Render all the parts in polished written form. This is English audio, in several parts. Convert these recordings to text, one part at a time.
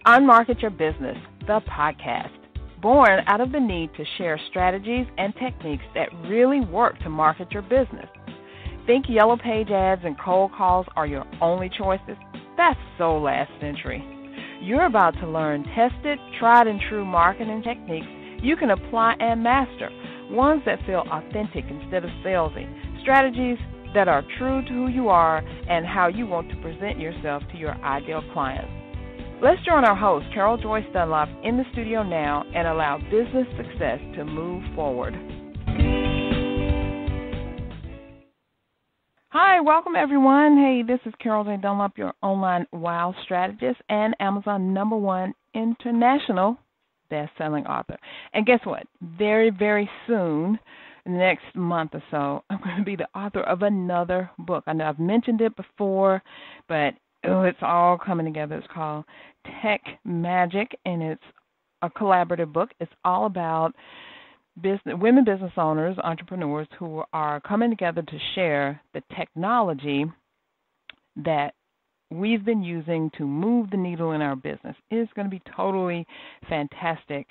Unmarket Your Business, the podcast, born out of the need to share strategies and techniques that really work to market your business. Think yellow page ads and cold calls are your only choices? That's so last century. You're about to learn tested, tried and true marketing techniques you can apply and master, ones that feel authentic instead of salesy, strategies that are true to who you are and how you want to present yourself to your ideal clients. Let's join our host, Carol Joyce Dunlop, in the studio now and allow business success to move forward. Hi, welcome everyone. Hey, this is Carol J. Dunlop, your online wow strategist and Amazon #1 international best-selling author. And guess what? Very, very soon, next month or so, I'm going to be the author of another book. I know I've mentioned it before, but it's all coming together. It's called Tech Magic, and it's a collaborative book. It's all about women business owners, entrepreneurs who are coming together to share the technology that we've been using to move the needle in our business. It's going to be totally fantastic.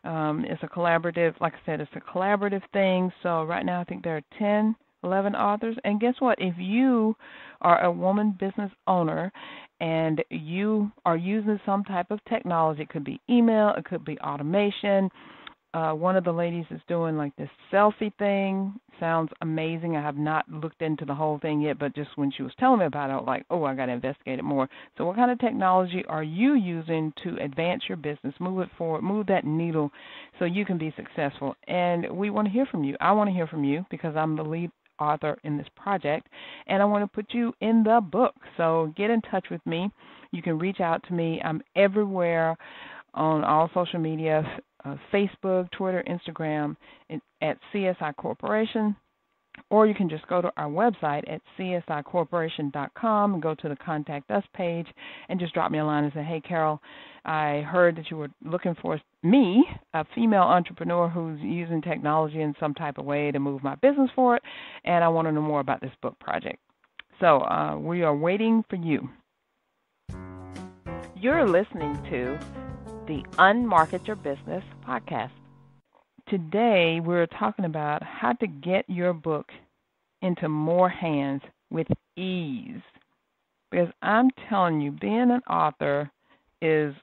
It's a collaborative, like I said, it's a collaborative thing. So right now I think there are 11 authors. And guess what? If you are a woman business owner and you are using some type of technology, it could be email, it could be automation. One of the ladies is doing like this selfie thing. Sounds amazing. I have not looked into the whole thing yet, but just when she was telling me about it, I was like, oh, I got to investigate it more. So what kind of technology are you using to advance your business, move it forward, move that needle so you can be successful? And we want to hear from you. I want to hear from you because I'm the lead author in this project, and I want to put you in the book. So get in touch with me. You can reach out to me. I'm everywhere on all social media, Facebook, Twitter, Instagram, at CSI Corporation, or you can just go to our website at csicorporation.com and go to the Contact Us page and just drop me a line and say, hey, Carol, I heard that you were looking for me, a female entrepreneur who's using technology in some type of way to move my business forward, and I want to know more about this book project. So we are waiting for you. You're listening to the Unmarket Your Business podcast. Today, we're talking about how to get your book into more hands with ease. Because I'm telling you, being an author is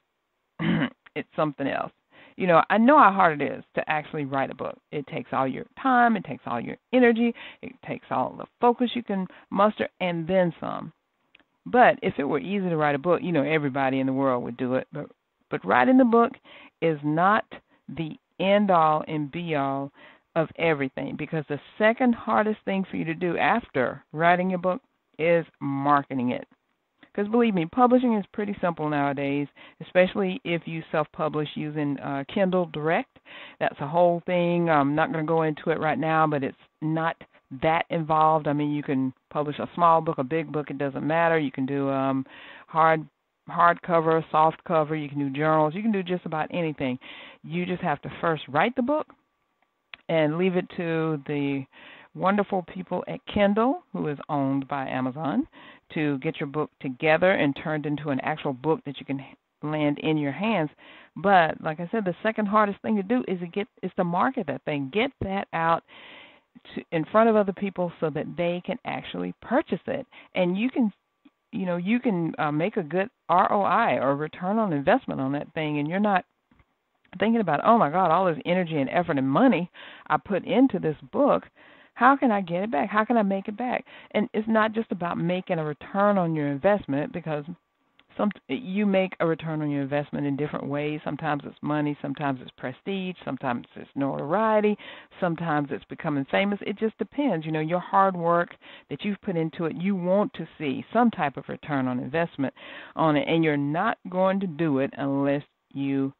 it's something else. You know how hard it is to actually write a book. It takes all your time, it takes all your energy, it takes all the focus you can muster, and then some. But if it were easy to write a book, everybody in the world would do it. But writing the book is not the end-all and be-all of everything, because the second hardest thing for you to do after writing your book is marketing it. Because believe me, publishing is pretty simple nowadays, especially if you self-publish using Kindle Direct. That's a whole thing. I'm not going to go into it right now, but it's not that involved. I mean, you can publish a small book, a big book, it doesn't matter. You can do hardcover, soft cover, you can do journals, you can do just about anything. You just have to first write the book and leave it to the wonderful people at Kindle, who is owned by Amazon, to get your book together and turned into an actual book that you can land in your hands. But like I said, the second hardest thing to do is to market that thing. Get that out in front of other people so that they can actually purchase it. And you can make a good ROI or return on investment on that thing, and you're not thinking about, oh my God, all this energy and effort and money I put into this book. How can I get it back? How can I make it back? And it's not just about making a return on your investment, because you make a return on your investment in different ways. Sometimes it's money, sometimes it's prestige, sometimes it's notoriety, sometimes it's becoming famous. It just depends. Your hard work that you've put into it, you want to see some type of return on investment on it, and you're not going to do it unless you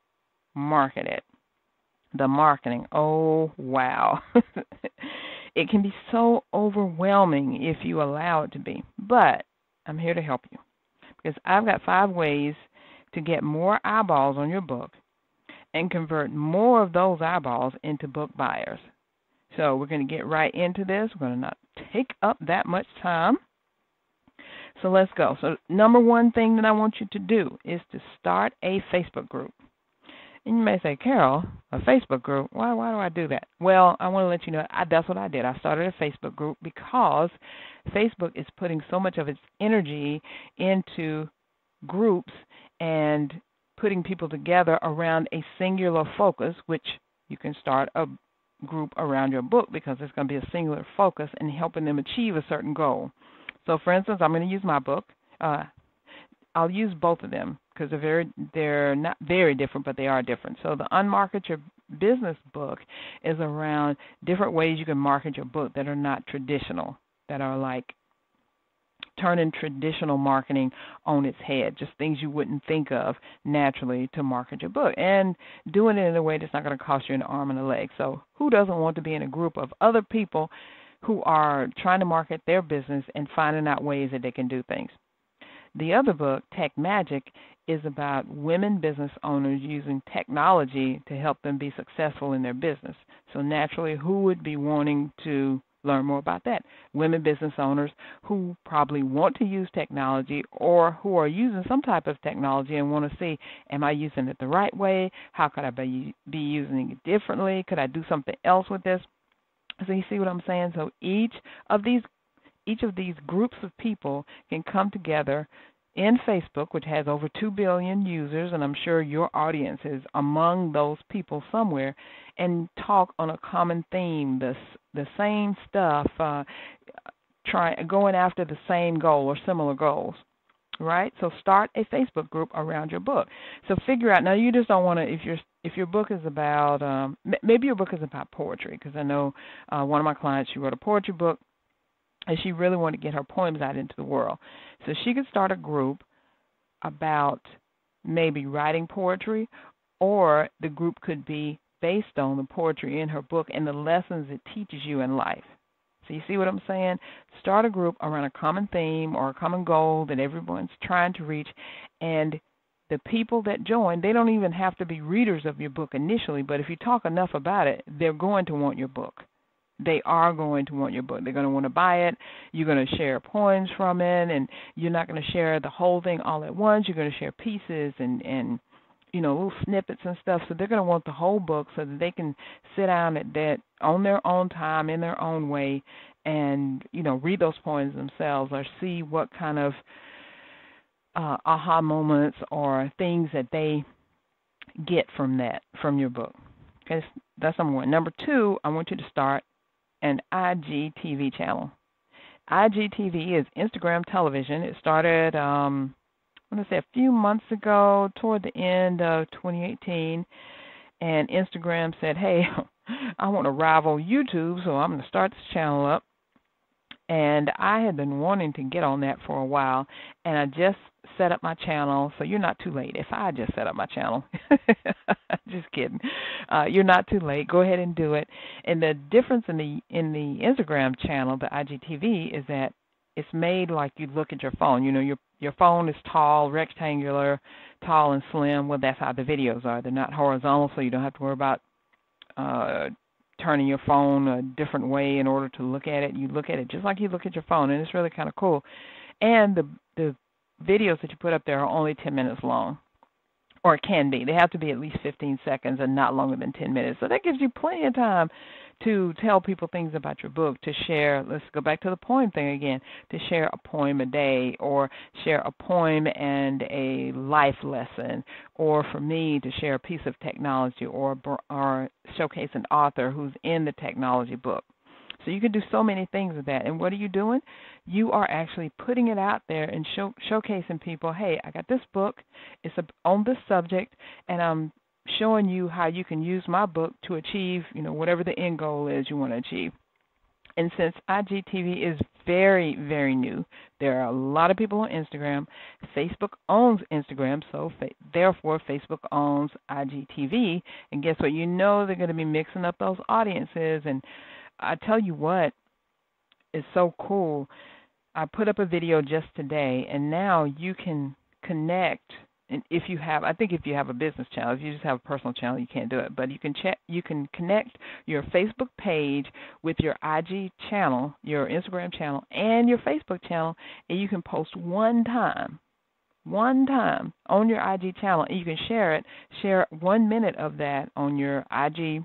market it. The marketing, oh, wow. It can be so overwhelming if you allow it to be, but I'm here to help you. Because I've got 5 ways to get more eyeballs on your book and convert more of those eyeballs into book buyers. So we're going to get right into this. We're going to not take up that much time. So let's go. So number one thing that I want you to do is to start a Facebook group. And you may say, Carol, a Facebook group, why do I do that? Well, I want to let you know that's what I did. I started a Facebook group because Facebook is putting so much of its energy into groups and putting people together around a singular focus, which you can start a group around your book because it's going to be a singular focus and helping them achieve a certain goal. So, for instance, I'm going to use my book. I'll use both of them because they're not very different, but they are different. So the Unmarket Your Business book is around different ways you can market your book that are not traditional, that are like turning traditional marketing on its head, just things you wouldn't think of naturally to market your book, and doing it in a way that's not going to cost you an arm and a leg. So who doesn't want to be in a group of other people who are trying to market their business and finding out ways that they can do things? The other book, Tech Magic, is about women business owners using technology to help them be successful in their business. So naturally, who would be wanting to learn more about that? Women business owners who probably want to use technology or who are using some type of technology and want to see, am I using it the right way? How could I be using it differently? Could I do something else with this? So you see what I'm saying? So each of these groups of people can come together in Facebook, which has over 2 billion users, and I'm sure your audience is among those people somewhere, and talk on a common theme, the same stuff, going after the same goal or similar goals, right? So start a Facebook group around your book. So figure out, now you just don't want to, if your book is about, maybe your book is about poetry, because I know one of my clients, she wrote a poetry book, and she really wanted to get her poems out into the world. So she could start a group about maybe writing poetry, or the group could be based on the poetry in her book and the lessons it teaches you in life. So you see what I'm saying? Start a group around a common theme or a common goal that everyone's trying to reach, and the people that join, they don't even have to be readers of your book initially, but if you talk enough about it, they're going to want your book. They are going to want your book. They're going to want to buy it. You're going to share poems from it, and you're not going to share the whole thing all at once. You're going to share pieces and little snippets and stuff. So they're going to want the whole book so that they can sit down at that on their own time, in their own way, and read those poems themselves or see what kind of aha moments or things that they get from your book. Okay, that's number one. Number two, I want you to start an IGTV channel. IGTV is Instagram television. It started, I'm going to say a few months ago, toward the end of 2018, and Instagram said, hey, I want to rival YouTube, so I'm going to start this channel up. And I had been wanting to get on that for a while, and I just set up my channel. So you're not too late. If I just set up my channel, just kidding. You're not too late. Go ahead and do it. And the difference in the Instagram channel, the IGTV, is that it's made like you look at your phone. Your phone is tall, rectangular, tall and slim. Well, that's how the videos are. They're not horizontal, so you don't have to worry about turning your phone a different way in order to look at it. You look at it just like you look at your phone, and it's really kind of cool. And the videos that you put up there are only 10 minutes long, or it can be. They have to be at least 15 seconds and not longer than 10 minutes. So that gives you plenty of time to tell people things about your book, to share. Let's go back to the poem thing again, to share a poem a day, or share a poem and a life lesson, or for me to share a piece of technology, or showcase an author who's in the technology book. So you can do so many things with that. And what are you doing? You are actually putting it out there and showcasing people, hey, I got this book. It's on this subject, and I'm showing you how you can use my book to achieve, whatever the end goal is you want to achieve. And since IGTV is very, very new, there are a lot of people on Instagram. Facebook owns Instagram, so therefore Facebook owns IGTV. And guess what? They're going to be mixing up those audiences. And I tell you what is so cool. I put up a video just today, and now you can connect and if you have, I think if you have a business channel, if you just have a personal channel, you can't do it. But you can connect your Facebook page with your IG channel, your Instagram channel, and your Facebook channel, and you can post one time on your IG channel, and you can share 1 minute of that on your IG,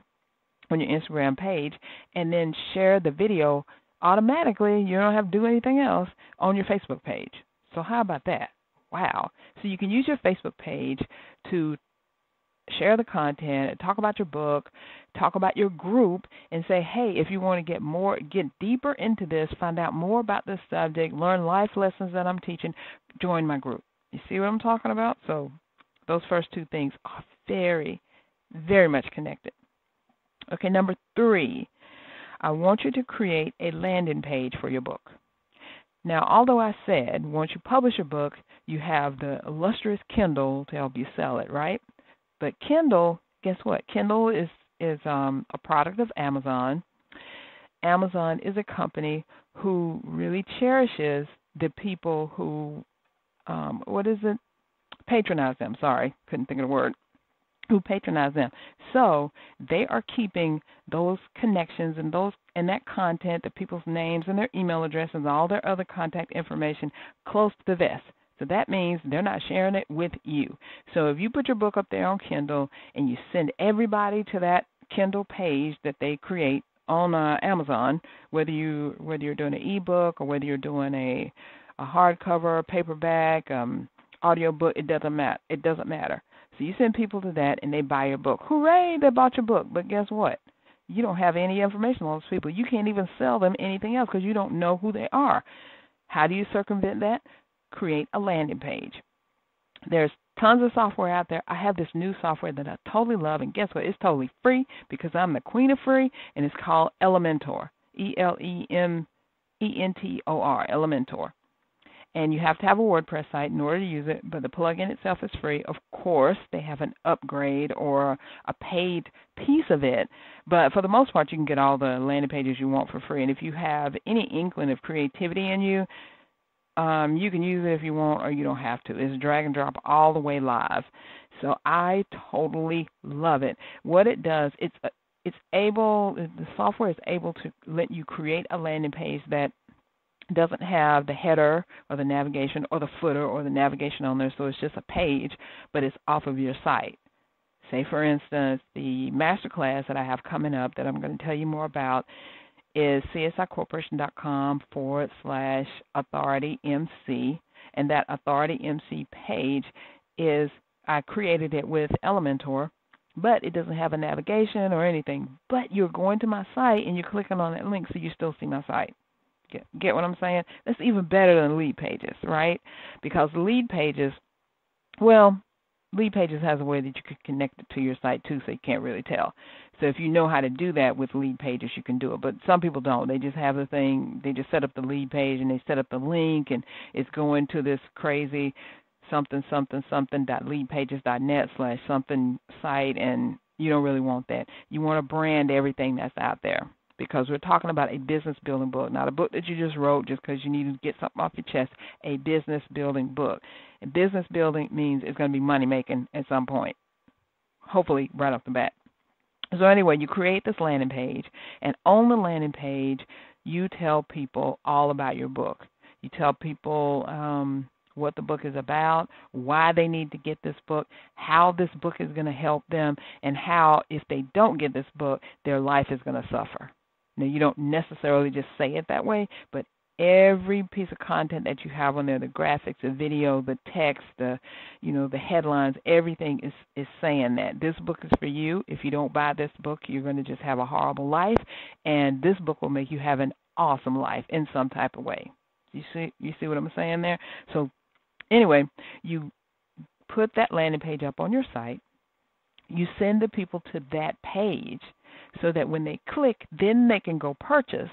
on your Instagram page, and then share the video automatically. You don't have to do anything else on your Facebook page. So how about that? Wow. So you can use your Facebook page to share the content, talk about your book, talk about your group, and say, hey, if you want to get deeper into this, find out more about this subject, learn life lessons that I'm teaching, join my group. You see what I'm talking about? So those first two things are very, very much connected. Okay, number 3, I want you to create a landing page for your book. Now, although I said once you publish a book, you have the illustrious Kindle to help you sell it, right? But Kindle, guess what? Kindle is a product of Amazon. Amazon is a company who really cherishes the people who, patronize them. Sorry, couldn't think of the word. Who patronize them. So they are keeping those connections and that content, the people's names and their email addresses and all their other contact information close to the vest. So that means they're not sharing it with you. So if you put your book up there on Kindle and you send everybody to that Kindle page that they create on Amazon, whether you're doing an ebook or whether you're doing a hardcover, paperback, audio book, it doesn't matter. So you send people to that, and they buy your book. Hooray, they bought your book. But guess what? You don't have any information on those people. You can't even sell them anything else because you don't know who they are. How do you circumvent that? Create a landing page. There's tons of software out there. I have this new software that I totally love, and guess what? It's totally free because I'm the queen of free, and it's called Elementor, Elementor, Elementor. And you have to have a WordPress site in order to use it, but the plugin itself is free. Of course, they have an upgrade or a paid piece of it, but for the most part, you can get all the landing pages you want for free. And if you have any inkling of creativity in you, you can use it if you want, or you don't have to. It's drag and drop all the way live. So I totally love it. What it does, the software is able to let you create a landing page that doesn't have the header or the navigation or the footer or the navigation on there, so it's just a page, but it's off of your site. Say, for instance, the Masterclass that I have coming up that I'm going to tell you more about is csicorporation.com/AuthorityMC, and that AuthorityMC page I created it with Elementor, but it doesn't have a navigation or anything. But you're going to my site and you're clicking on that link, so you still see my site. Get what I'm saying? That's even better than lead pages, right? Because lead pages has a way that you could connect it to your site too, so you can't really tell. So if you know how to do that with lead pages, you can do it. But some people don't. They just have the thing. They just set up the lead page and they set up the link, and it's going to this crazy something.leadpages.net/something site, and you don't really want that. You want to brand everything that's out there, because we're talking about a business building book, not a book that you just wrote just because you need to get something off your chest, a business building book. And business building means it's going to be money making at some point, hopefully right off the bat. So anyway, you create this landing page, and on the landing page, you tell people all about your book. You tell people what the book is about, why they need to get this book, how this book is going to help them, and how if they don't get this book, their life is going to suffer. Now, you don't necessarily just say it that way, but every piece of content that you have on there, the graphics, the video, the text, the headlines, everything is saying that this book is for you. If you don't buy this book, you're going to just have a horrible life, and this book will make you have an awesome life in some type of way. You see what I'm saying there? So anyway, you put that landing page up on your site. You send the people to that page so that when they click, then they can go purchase.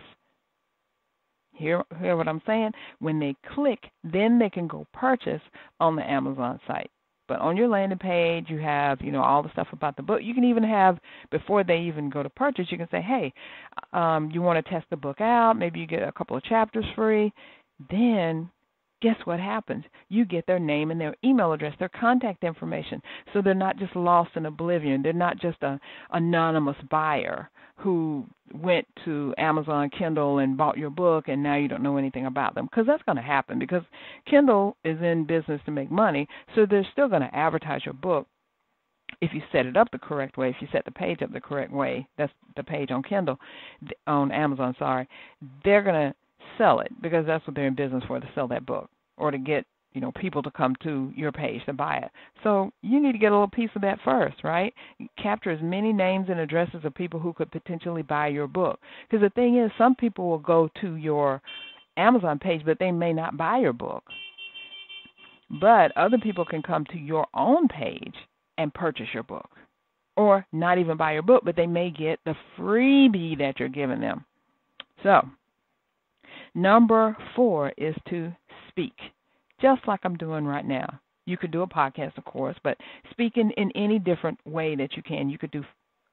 Hear what I'm saying? When they click, then they can go purchase on the Amazon site. But on your landing page, you have, all the stuff about the book. You can even have, before they even go to purchase, you can say, hey, you want to test the book out. Maybe you get a couple of chapters free. Then guess what happens? You get their name and their email address, their contact information. So they're not just lost in oblivion. They're not just an anonymous buyer who went to Amazon Kindle and bought your book and now you don't know anything about them. Because that's going to happen, because Kindle is in business to make money, so they're still going to advertise your book if you set it up the correct way, if you set the page up the correct way. That's the page on Kindle, on Amazon, sorry. They're going to sell it because that's what they're in business for, to sell that book or to get, people to come to your page to buy it. So you need to get a little piece of that first, right? Capture as many names and addresses of people who could potentially buy your book. Because the thing is, some people will go to your Amazon page, but they may not buy your book. But other people can come to your own page and purchase your book, or not even buy your book, but they may get the freebie that you're giving them. So, number 4 is to speak, just like I'm doing right now. You could do a podcast, of course, but speaking in any different way that you can. You could do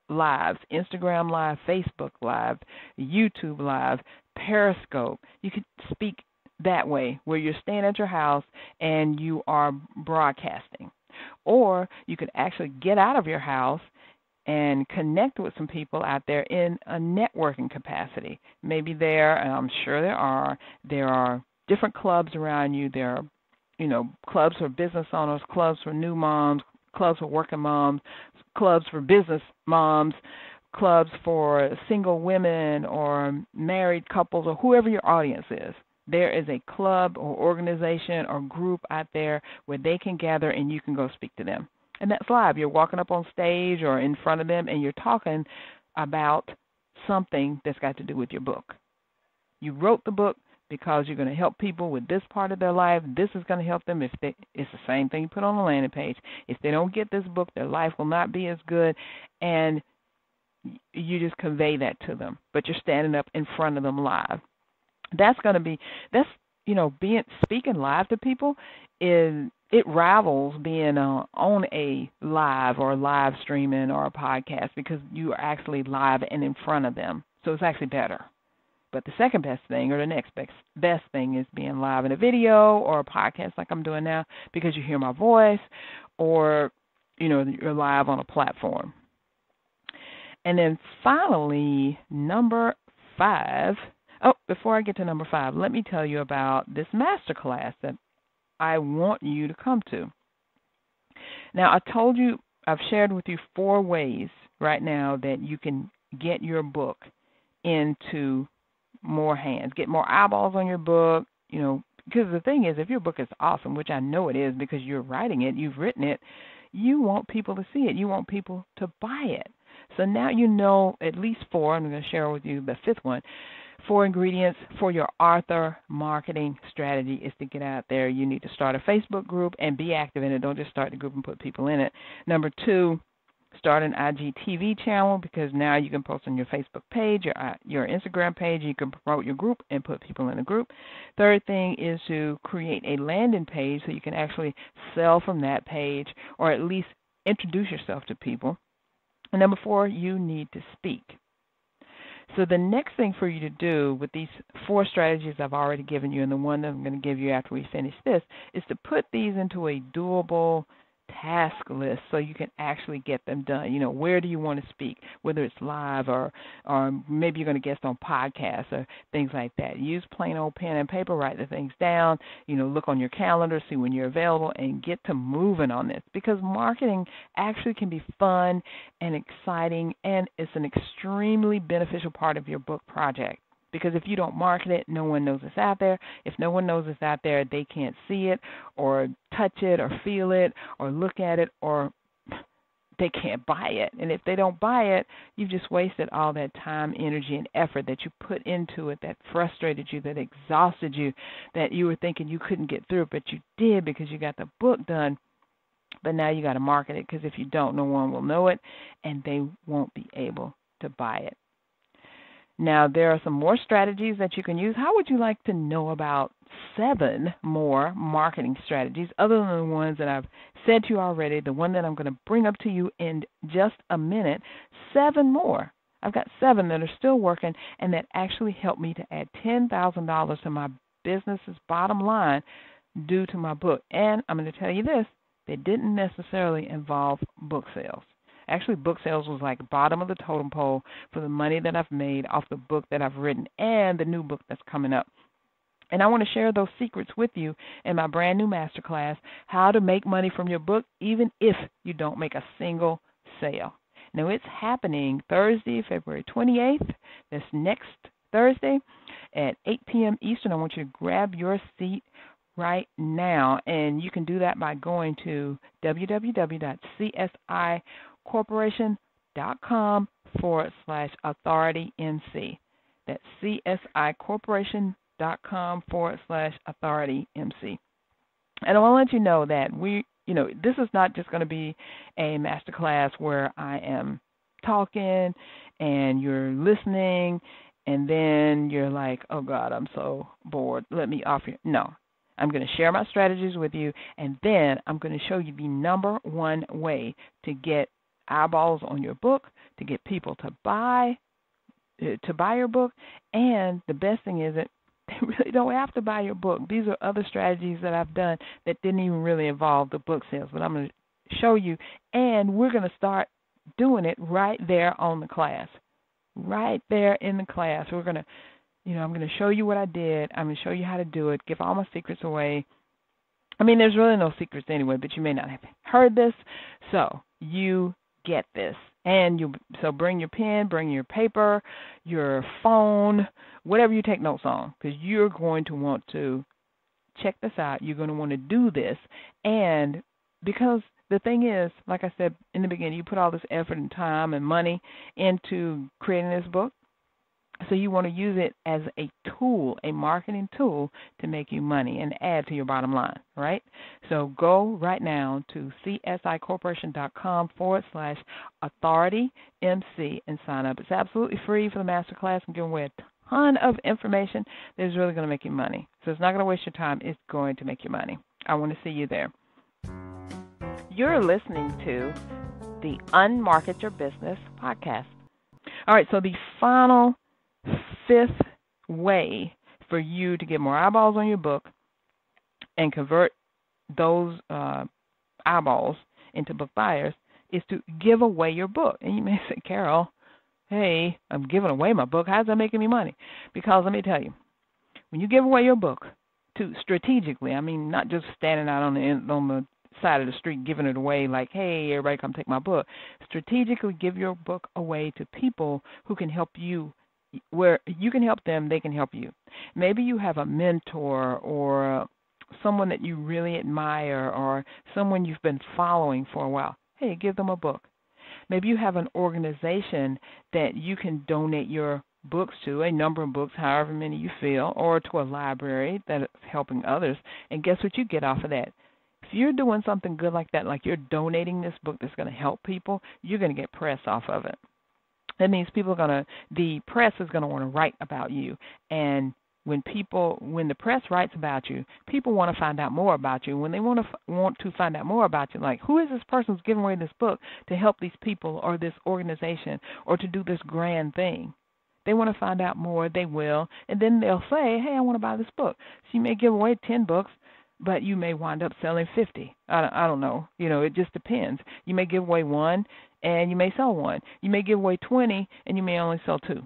lives, Instagram Live, Facebook Live, YouTube Live, Periscope. You could speak that way, where you're staying at your house and you are broadcasting. Or you could actually get out of your house and connect with some people out there in a networking capacity. Maybe and I'm sure there are different clubs around you. There are, clubs for business owners, clubs for new moms, clubs for working moms, clubs for business moms, clubs for single women or married couples, or whoever your audience is. There is a club or organization or group out there where they can gather and you can go speak to them. And that's live. You're walking up on stage or in front of them and you're talking about something that's got to do with your book. You wrote the book because you're going to help people with this part of their life. This is going to help them. It's the same thing you put on the landing page. If they don't get this book, their life will not be as good. And you just convey that to them. But you're standing up in front of them live. Speaking live to people it rivals being on a live or live streaming or a podcast, because you are actually live and in front of them. So it's actually better. But the second best thing, or the next best thing, is being live in a video or a podcast like I'm doing now, because you hear my voice, or you're live on a platform. And then finally, number 5. Oh, before I get to number 5, let me tell you about this masterclass that I want you to come to. Now, I've shared with you 4 ways right now that you can get your book into more hands, get more eyeballs on your book, because the thing is, if your book is awesome, which I know it is because you're writing it, you've written it, you want people to see it. You want people to buy it. So now you know at least 4, I'm going to share with you the 5th one. 4 ingredients for your author marketing strategy is to get out there. You need to start a Facebook group and be active in it. Don't just start the group and put people in it. Number 2, start an IGTV channel, because now you can post on your Facebook page, your Instagram page. You can promote your group and put people in the group. Third thing is to create a landing page so you can actually sell from that page, or at least introduce yourself to people. And number 4, you need to speak. So the next thing for you to do with these 4 strategies I've already given you, and the one that I'm going to give you after we finish this, is to put these into a doable task list so you can actually get them done. Where do you want to speak, whether it's live or maybe you're going to guest on podcasts or things like that. Use plain old pen and paper, write the things down, look on your calendar, see when you're available, and get to moving on this, because marketing actually can be fun and exciting, and it's an extremely beneficial part of your book project. Because if you don't market it, no one knows it's out there. If no one knows it's out there, they can't see it or touch it or feel it or look at it, or they can't buy it. And if they don't buy it, you've just wasted all that time, energy, and effort that you put into it, that frustrated you, that exhausted you, that you were thinking you couldn't get through, but you did because you got the book done. But now you got to market it, because if you don't, no one will know it, and they won't be able to buy it. Now, there are some more strategies that you can use. How would you like to know about 7 more marketing strategies other than the ones that I've said to you already, the one that I'm going to bring up to you in just a minute? 7 more. I've got 7 that are still working and that actually helped me to add $10,000 to my business's bottom line due to my book. And I'm going to tell you this, they didn't necessarily involve book sales. Actually, book sales was like bottom of the totem pole for the money that I've made off the book that I've written and the new book that's coming up. And I want to share those secrets with you in my brand new masterclass, How to Make Money from Your Book Even If You Don't Make a Single Sale. Now, it's happening Thursday, February 28th. That's next Thursday at 8 p.m. Eastern. I want you to grab your seat right now, and you can do that by going to www.csicorporation.com/AuthorityMC. That's csicorporation.com/AuthorityMC. And I want to let you know that this is not just going to be a masterclass where I am talking and you're listening and then you're like, oh God, I'm so bored. Let me off here. No. I'm going to share my strategies with you, and then I'm going to show you the number one way to get eyeballs on your book, to get people to buy your book, and the best thing is that they really don't have to buy your book. These are other strategies that I've done that didn't even really involve the book sales, but I'm going to show you, and we're going to start doing it right there on the class, right there in the class. We're going to I'm going to show you what I did. I'm going to show you how to do it, give all my secrets away. I mean, there's really no secrets anyway, but you may not have heard this, so you get this. And so bring your pen, bring your paper, your phone, whatever you take notes on, because you're going to want to check this out. You're going to want to do this. And because the thing is, like I said in the beginning, you put all this effort and time and money into creating this book. So you want to use it as a tool, a marketing tool to make you money and add to your bottom line, right? So go right now to csicorporation.com/AuthorityMC and sign up. It's absolutely free for the masterclass. I'm giving away a ton of information that is really going to make you money. So it's not going to waste your time. It's going to make you money. I want to see you there. You're listening to the Unmarket Your Business podcast. All right, so the final fifth way for you to get more eyeballs on your book and convert those eyeballs into book buyers is to give away your book. And you may say, Carol, hey, I'm giving away my book. How's that making me money? Because let me tell you, when you give away your book strategically, I mean, not just standing out on the side of the street giving it away like, hey, everybody come take my book. Strategically give your book away to people who can help you. Where you can help them, they can help you. Maybe you have a mentor or someone that you really admire or someone you've been following for a while. Hey, give them a book. Maybe you have an organization that you can donate your books to, a number of books, however many you feel, or to a library that is helping others. And guess what you get off of that? If you're doing something good like that, like you're donating this book that's going to help people, you're going to get press off of it. That means the press is going to want to write about you. And when the press writes about you, people want to find out more about you. When they want to find out more about you, like, who is this person who's giving away this book to help these people or this organization or to do this grand thing? They want to find out more. They will. And then they'll say, hey, I want to buy this book. So you may give away 10 books, but you may wind up selling 50. I don't know. It just depends. You may give away one, and you may sell one. You may give away 20, and you may only sell 2.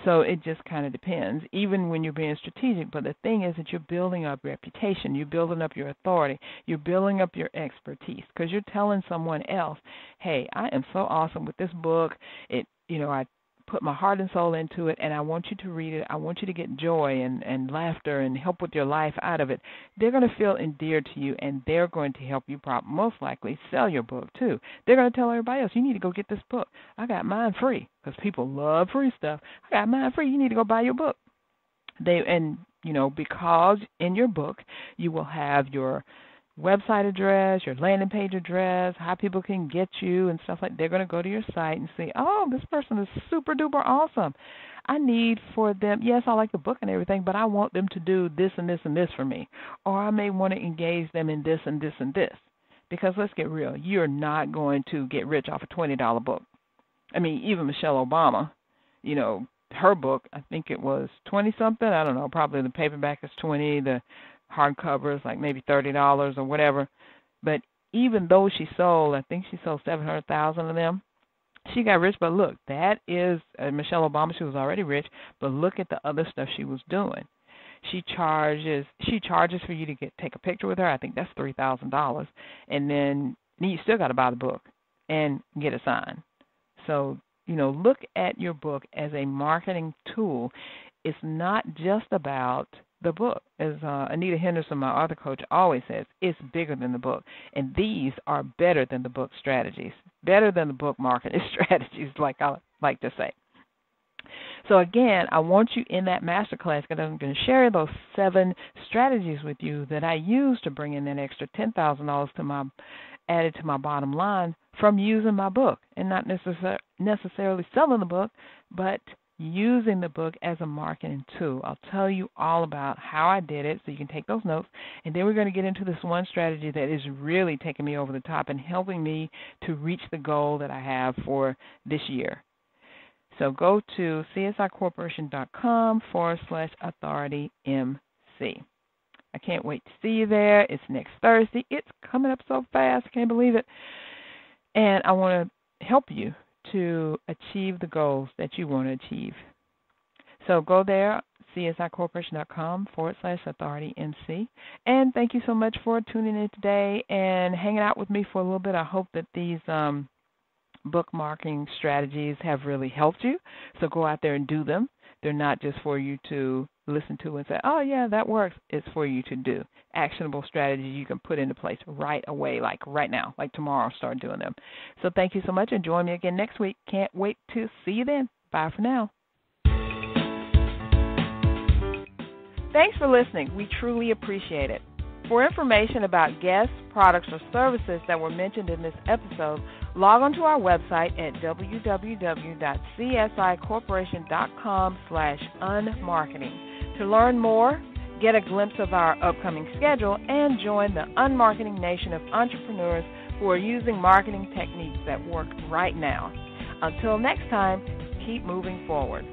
So it just kind of depends, even when you're being strategic. But the thing is that you're building up reputation. You're building up your authority. You're building up your expertise because you're telling someone else, hey, I am so awesome with this book. I put my heart and soul into it, and I want you to read it. I want you to get joy and laughter and help with your life out of it. They're going to feel endeared to you, and they're going to help you most likely sell your book, too. They're going to tell everybody else, you need to go get this book. I got mine free, because people love free stuff. I got mine free. You need to go buy your book. Because in your book, you will have your website address, your landing page address, how people can get you and stuff like that. They're going to go to your site and say, oh, this person is super duper awesome. I need for them, yes, I like the book and everything, but I want them to do this and this and this for me. Or I may want to engage them in this and this and this. Because let's get real, you're not going to get rich off a $20 book. I mean, even Michelle Obama, her book, I think it was 20-something. I don't know, probably the paperback is 20, the hardcovers, like maybe $30 or whatever. But even though she sold, I think she sold 700,000 of them, she got rich. But look, that is Michelle Obama. She was already rich, but look at the other stuff she was doing. She charges for you to take a picture with her. I think that's $3,000, and then you still got to buy the book and get it signed. So, look at your book as a marketing tool. It's not just about the book. As Anita Henderson, my author coach, always says, it's bigger than the book. And these are better than the book strategies, better than the book marketing strategies, like I like to say. So again, I want you in that masterclass, because I'm going to share those 7 strategies with you that I use to bring in that extra $10,000 added to my bottom line from using my book, and not necessarily selling the book, but using the book as a marketing tool. I'll tell you all about how I did it so you can take those notes, and then we're going to get into this one strategy that is really taking me over the top and helping me to reach the goal that I have for this year. So go to csicorporation.com/authoritymc. I can't wait to see you there. It's next Thursday. It's coming up so fast. I can't believe it. And I want to help you to achieve the goals that you want to achieve. So go there, csicorporation.com/authoritymc. And thank you so much for tuning in today and hanging out with me for a little bit. I hope that these bookmarking strategies have really helped you. So go out there and do them. They're not just for you to listen to and say, oh, yeah, that works. It's for you to do. Actionable strategies you can put into place right away, like right now, like tomorrow, start doing them. So thank you so much, and join me again next week. Can't wait to see you then. Bye for now. Thanks for listening. We truly appreciate it. For information about guests, products, or services that were mentioned in this episode, log on to our website at www.csicorporation.com/unmarketing. To learn more, get a glimpse of our upcoming schedule, and join the unmarketing nation of entrepreneurs who are using marketing techniques that work right now. Until next time, keep moving forward.